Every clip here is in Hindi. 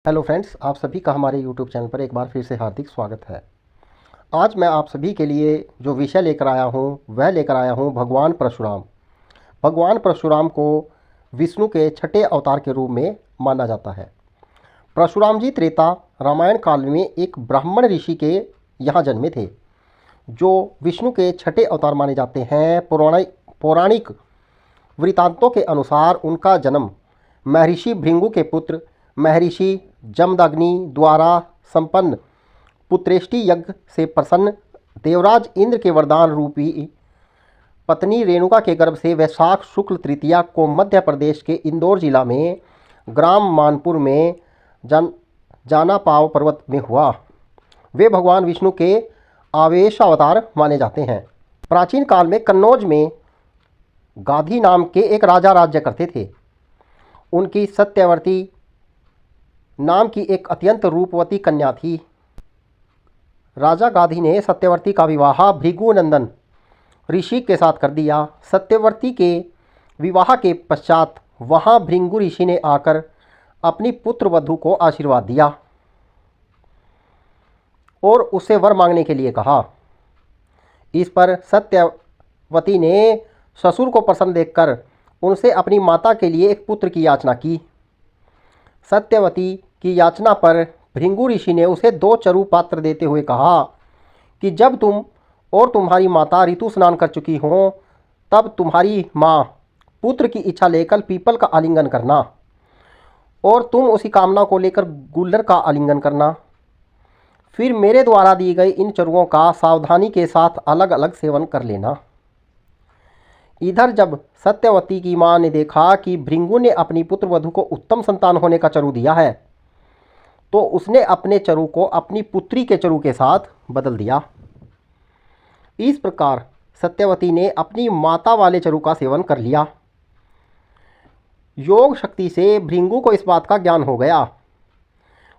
हेलो फ्रेंड्स, आप सभी का हमारे यूट्यूब चैनल पर एक बार फिर से हार्दिक स्वागत है। आज मैं आप सभी के लिए जो विषय लेकर आया हूँ वह लेकर आया हूँ भगवान परशुराम। भगवान परशुराम को विष्णु के छठे अवतार के रूप में माना जाता है। परशुराम जी त्रेता रामायण काल में एक ब्राह्मण ऋषि के यहाँ जन्मे थे, जो विष्णु के छठे अवतार माने जाते हैं। पौराणिक वृत्तांतों के अनुसार उनका जन्म महर्षि भृंगु के पुत्र महर्षि जमदग्नि द्वारा संपन्न पुत्रेष्टि यज्ञ से प्रसन्न देवराज इंद्र के वरदान रूपी पत्नी रेणुका के गर्भ से वैशाख शुक्ल तृतीया को मध्य प्रदेश के इंदौर जिला में ग्राम मानपुर में जाना पाव पर्वत में हुआ। वे भगवान विष्णु के आवेशावतार माने जाते हैं। प्राचीन काल में कन्नौज में गाधी नाम के एक राजा राज्य करते थे। उनकी सत्यवती नाम की एक अत्यंत रूपवती कन्या थी। राजा गाधी ने सत्यवती का विवाह भृगुनंदन ऋषि के साथ कर दिया। सत्यवती के विवाह के पश्चात वहां भृगु ऋषि ने आकर अपनी पुत्र वधू को आशीर्वाद दिया और उससे वर मांगने के लिए कहा। इस पर सत्यवती ने ससुर को प्रसन्न देखकर उनसे अपनी माता के लिए एक पुत्र की याचना की। सत्यवती की याचना पर भृगु ऋषि ने उसे 2 चरु पात्र देते हुए कहा कि जब तुम और तुम्हारी माता ऋतु स्नान कर चुकी हो तब तुम्हारी माँ पुत्र की इच्छा लेकर पीपल का आलिंगन करना और तुम उसी कामना को लेकर गुल्लर का आलिंगन करना। फिर मेरे द्वारा दी गई इन चरुओं का सावधानी के साथ अलग अलग सेवन कर लेना। इधर जब सत्यवती की मां ने देखा कि भृगु ने अपनी पुत्र वधू को उत्तम संतान होने का चरु दिया है, तो उसने अपने चरु को अपनी पुत्री के चरु के साथ बदल दिया। इस प्रकार सत्यवती ने अपनी माता वाले चरु का सेवन कर लिया। योग शक्ति से भृगु को इस बात का ज्ञान हो गया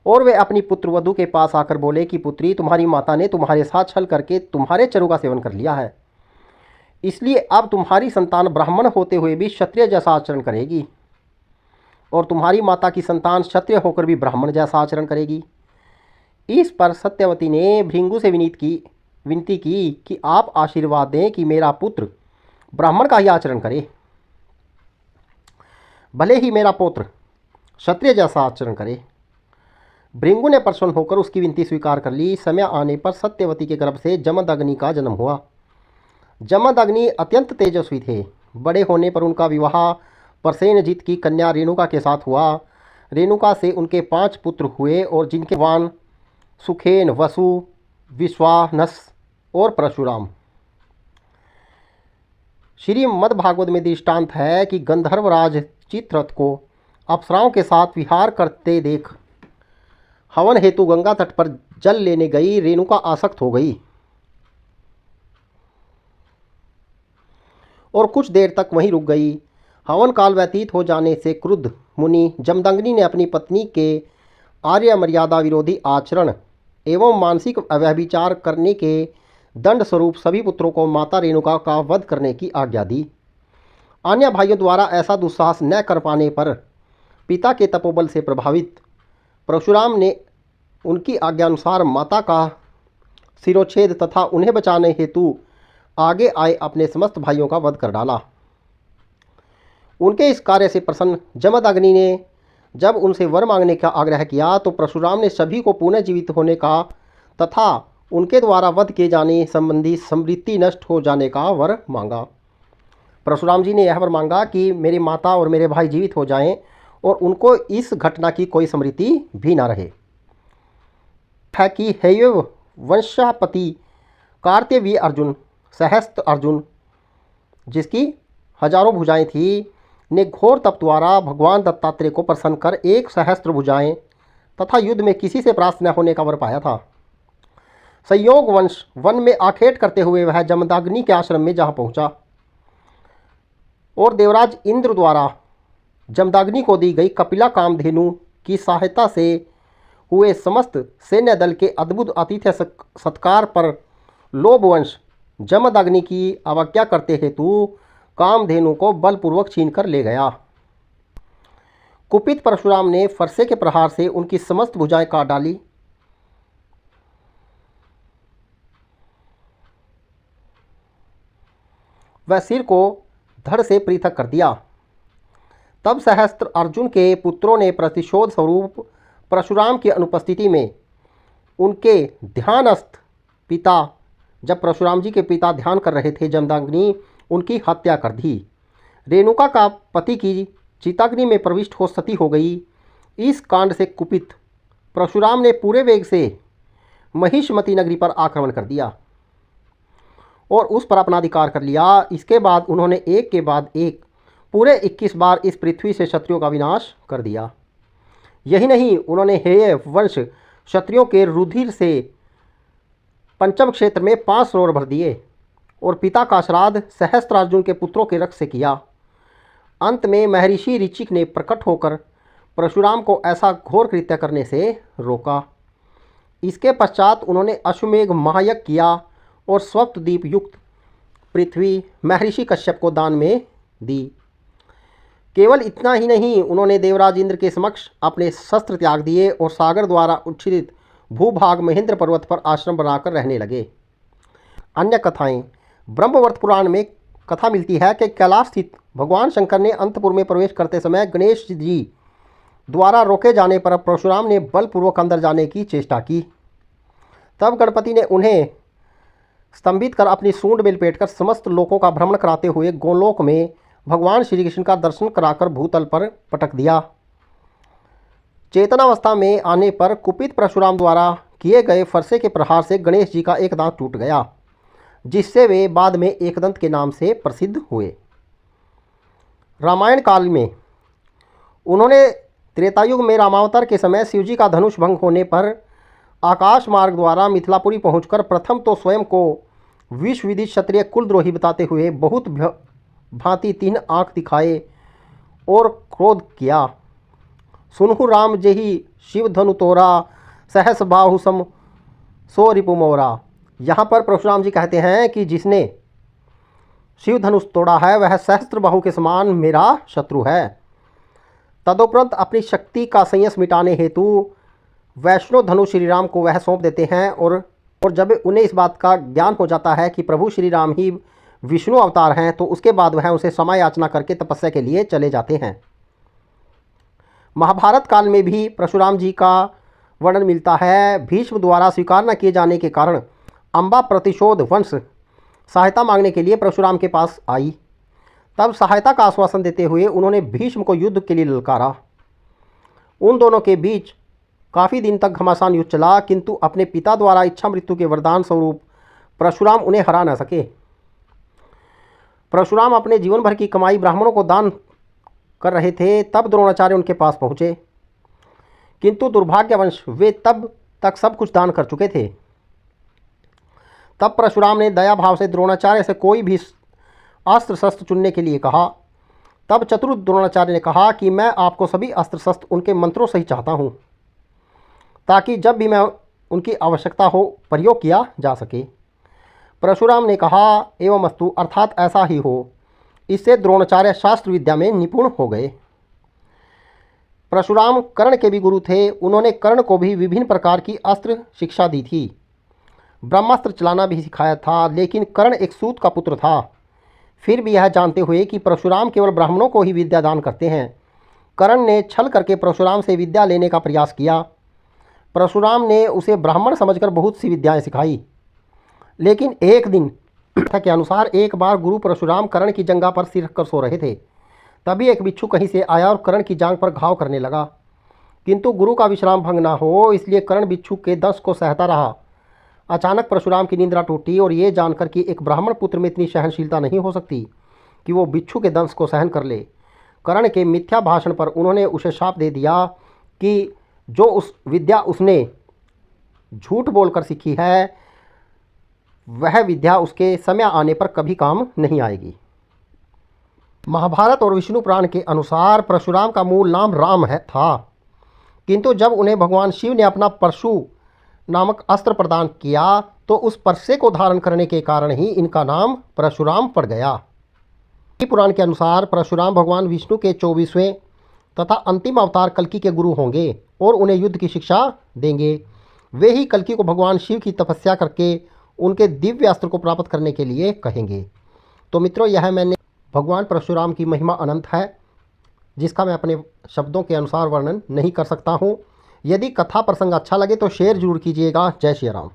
और वे अपनी पुत्र वधू के पास आकर बोले कि पुत्री, तुम्हारी माता ने तुम्हारे साथ छल करके तुम्हारे चरु का सेवन कर लिया है, इसलिए अब तुम्हारी संतान ब्राह्मण होते हुए भी क्षत्रिय जैसा आचरण करेगी और तुम्हारी माता की संतान क्षत्रिय होकर भी ब्राह्मण जैसा आचरण करेगी। इस पर सत्यवती ने भृगु से विनती की कि आप आशीर्वाद दें कि मेरा पुत्र ब्राह्मण का ही आचरण करे, भले ही मेरा पुत्र क्षत्रिय जैसा आचरण करे। भृगु ने प्रसन्न होकर उसकी विनती स्वीकार कर ली। समय आने पर सत्यवती के गर्भ से जमदग्नि का जन्म हुआ। जमदग्नि अत्यंत तेजस्वी थे। बड़े होने पर उनका विवाह प्रसेनजीत की कन्या रेणुका के साथ हुआ। रेणुका से उनके 5 पुत्र हुए और जिनके वान सुखेन, वसु, विश्वानस और परशुराम। श्रीमद्भागवत में दृष्टांत है कि गंधर्वराज चित्ररथ को अप्सराओं के साथ विहार करते देख हवन हेतु गंगा तट पर जल लेने गई रेणुका आसक्त हो गई और कुछ देर तक वहीं रुक गई। हवन काल व्यतीत हो जाने से क्रुद्ध मुनि जमदग्नि ने अपनी पत्नी के आर्य मर्यादा विरोधी आचरण एवं मानसिक व्यभिचार करने के दंड स्वरूप सभी पुत्रों को माता रेणुका का वध करने की आज्ञा दी। अन्य भाइयों द्वारा ऐसा दुस्साहस न कर पाने पर पिता के तपोबल से प्रभावित परशुराम ने उनकी आज्ञानुसार माता का शिरोच्छेद तथा उन्हें बचाने हेतु आगे आए अपने समस्त भाइयों का वध कर डाला। उनके इस कार्य से प्रसन्न जमदग्नि ने जब उनसे वर मांगने का आग्रह किया तो परशुराम ने सभी को पुनः जीवित होने का तथा उनके द्वारा वध किए जाने संबंधी स्मृति नष्ट हो जाने का वर मांगा। परशुराम जी ने यह वर मांगा कि मेरी माता और मेरे भाई जीवित हो जाएं और उनको इस घटना की कोई स्मृति भी ना रहे। है कि हेयव वंशापति कार्तवीय अर्जुन, सहस्त्र अर्जुन जिसकी हजारों भुजाएं थी, ने घोर तप द्वारा भगवान दत्तात्रेय को प्रसन्न कर 1 सहस्त्र भुजाएं तथा युद्ध में किसी से परास्त न होने का वर पाया था। संयोग वंश वन में आखेट करते हुए वह जमदग्नि के आश्रम में जहाँ पहुँचा और देवराज इंद्र द्वारा जमदग्नि को दी गई कपिला कामधेनु की सहायता से हुए समस्त सैन्य दल के अद्भुत आतिथ्य सत्कार पर लोभवंश जमदग्नि की अवज्ञा करते हेतु कामधेनु को बलपूर्वक छीन कर ले गया। कुपित परशुराम ने फरसे के प्रहार से उनकी समस्त भुजाएं काट डाली। वह सिर को धड़ से पृथक कर दिया। तब सहस्त्र अर्जुन के पुत्रों ने प्रतिशोध स्वरूप परशुराम की अनुपस्थिति में उनके ध्यानस्थ पिता, जब परशुराम जी के पिता ध्यान कर रहे थे, जमदग्नि, उनकी हत्या कर दी। रेणुका का पति की चिताग्नि में प्रविष्ट हो सती हो गई। इस कांड से कुपित परशुराम ने पूरे वेग से महिष्मती नगरी पर आक्रमण कर दिया और उस पर अपना अधिकार कर लिया। इसके बाद उन्होंने एक के बाद एक पूरे 21 बार इस पृथ्वी से क्षत्रियों का विनाश कर दिया। यही नहीं, उन्होंने हेय वंश क्षत्रियों के रुधिर से पंचम क्षेत्र में 5 सरोवर भर दिए और पिता का श्राद्ध सहस्त्रार्जुन के पुत्रों के रक्त से किया। अंत में महर्षि ऋचिक ने प्रकट होकर परशुराम को ऐसा घोर कृत्य करने से रोका। इसके पश्चात उन्होंने अश्वमेघ महायज्ञ किया और स्वप्तदीप युक्त पृथ्वी महर्षि कश्यप को दान में दी। केवल इतना ही नहीं, उन्होंने देवराज इंद्र के समक्ष अपने शस्त्र त्याग दिए और सागर द्वारा उच्छिदित भूभाग महेंद्र पर्वत पर आश्रम बनाकर रहने लगे। अन्य कथाएं। ब्रह्मवर्त पुराण में कथा मिलती है कि कैलाश स्थित भगवान शंकर ने अंतपुर में प्रवेश करते समय गणेश जी द्वारा रोके जाने पर परशुराम ने बलपूर्वक अंदर जाने की चेष्टा की। तब गणपति ने उन्हें स्तंभित कर अपनी सूंड में लपेटकर समस्त लोकों का भ्रमण कराते हुए गोलोक में भगवान श्री कृष्ण का दर्शन कराकर भूतल पर पटक दिया। चेतनावस्था में आने पर कुपित परशुराम द्वारा किए गए फरसे के प्रहार से गणेश जी का एक दांत टूट गया, जिससे वे बाद में एकदंत के नाम से प्रसिद्ध हुए। रामायण काल में उन्होंने त्रेतायुग में रामावतार के समय शिवजी का धनुष भंग होने पर आकाश मार्ग द्वारा मिथिलापुरी पहुंचकर प्रथम तो स्वयं को विश्वविदित क्षत्रिय कुलद्रोही बताते हुए बहुत भांति 3 आंख दिखाए और क्रोध किया। सुनहु राम जेहि शिव धनु तोरा, सहस बाहु सम सो रिपु मोरा। यहाँ पर परशुराम जी कहते हैं कि जिसने शिव धनुष तोड़ा है वह सहस्त्र बाहु के समान मेरा शत्रु है। तदुपरांत अपनी शक्ति का संयस मिटाने हेतु वैष्णो धनु श्री राम को वह सौंप देते हैं और जब उन्हें इस बात का ज्ञान हो जाता है कि प्रभु श्री राम ही विष्णु अवतार हैं, तो उसके बाद वह उसे क्षमा याचना करके तपस्या के लिए चले जाते हैं। महाभारत काल में भी परशुराम जी का वर्णन मिलता है। भीष्म द्वारा स्वीकार न किए जाने के कारण अम्बा प्रतिशोध वंश सहायता मांगने के लिए परशुराम के पास आई। तब सहायता का आश्वासन देते हुए उन्होंने भीष्म को युद्ध के लिए ललकारा। उन दोनों के बीच काफ़ी दिन तक घमासान युद्ध चला, किंतु अपने पिता द्वारा इच्छा मृत्यु के वरदान स्वरूप परशुराम उन्हें हरा न सके। परशुराम अपने जीवन भर की कमाई ब्राह्मणों को दान कर रहे थे। तब द्रोणाचार्य उनके पास पहुँचे, किंतु दुर्भाग्यवश वे तब तक सब कुछ दान कर चुके थे। तब परशुराम ने दया भाव से द्रोणाचार्य से कोई भी अस्त्र शस्त्र चुनने के लिए कहा। तब चतुर द्रोणाचार्य ने कहा कि मैं आपको सभी अस्त्र शस्त्र उनके मंत्रों से ही चाहता हूँ, ताकि जब भी मैं उनकी आवश्यकता हो प्रयोग किया जा सके। परशुराम ने कहा एवं अस्तु, अर्थात ऐसा ही हो। इससे द्रोणाचार्य शास्त्र विद्या में निपुण हो गए। परशुराम कर्ण के भी गुरु थे। उन्होंने कर्ण को भी विभिन्न प्रकार की अस्त्र शिक्षा दी थी, ब्रह्मास्त्र चलाना भी सिखाया था। लेकिन कर्ण एक सूत का पुत्र था। फिर भी यह जानते हुए कि परशुराम केवल ब्राह्मणों को ही विद्या दान करते हैं, कर्ण ने छल करके परशुराम से विद्या लेने का प्रयास किया। परशुराम ने उसे ब्राह्मण समझकर बहुत सी विद्याएं सिखाई। लेकिन एक दिन कथा के अनुसार एक बार गुरु परशुराम कर्ण की जंघा पर सिर रखकर सो रहे थे। तभी एक बिच्छू कहीं से आया और कर्ण की जांघ पर घाव करने लगा, किंतु गुरु का विश्राम भंग ना हो इसलिए कर्ण बिच्छू के दंश को सहता रहा। अचानक परशुराम की निंद्रा टूटी और ये जानकर कि एक ब्राह्मण पुत्र में इतनी सहनशीलता नहीं हो सकती कि वो बिच्छू के दंश को सहन कर ले, कर्ण के मिथ्या भाषण पर उन्होंने उसे शाप दे दिया कि जो उस विद्या उसने झूठ बोलकर सीखी है वह विद्या उसके समय आने पर कभी काम नहीं आएगी। महाभारत और विष्णु पुराण के अनुसार परशुराम का मूल नाम राम था, किंतु जब उन्हें भगवान शिव ने अपना परशु नामक अस्त्र प्रदान किया तो उस परसे को धारण करने के कारण ही इनका नाम परशुराम पड़ गया। पुराण के अनुसार परशुराम भगवान विष्णु के 24वें तथा अंतिम अवतार कल्कि के गुरु होंगे और उन्हें युद्ध की शिक्षा देंगे। वे ही कल्कि को भगवान शिव की तपस्या करके उनके दिव्य अस्त्र को प्राप्त करने के लिए कहेंगे। तो मित्रों, यह मैंने भगवान परशुराम की महिमा अनंत है, जिसका मैं अपने शब्दों के अनुसार वर्णन नहीं कर सकता हूँ। यदि कथा प्रसंग अच्छा लगे तो शेयर जरूर कीजिएगा। जय श्री राम।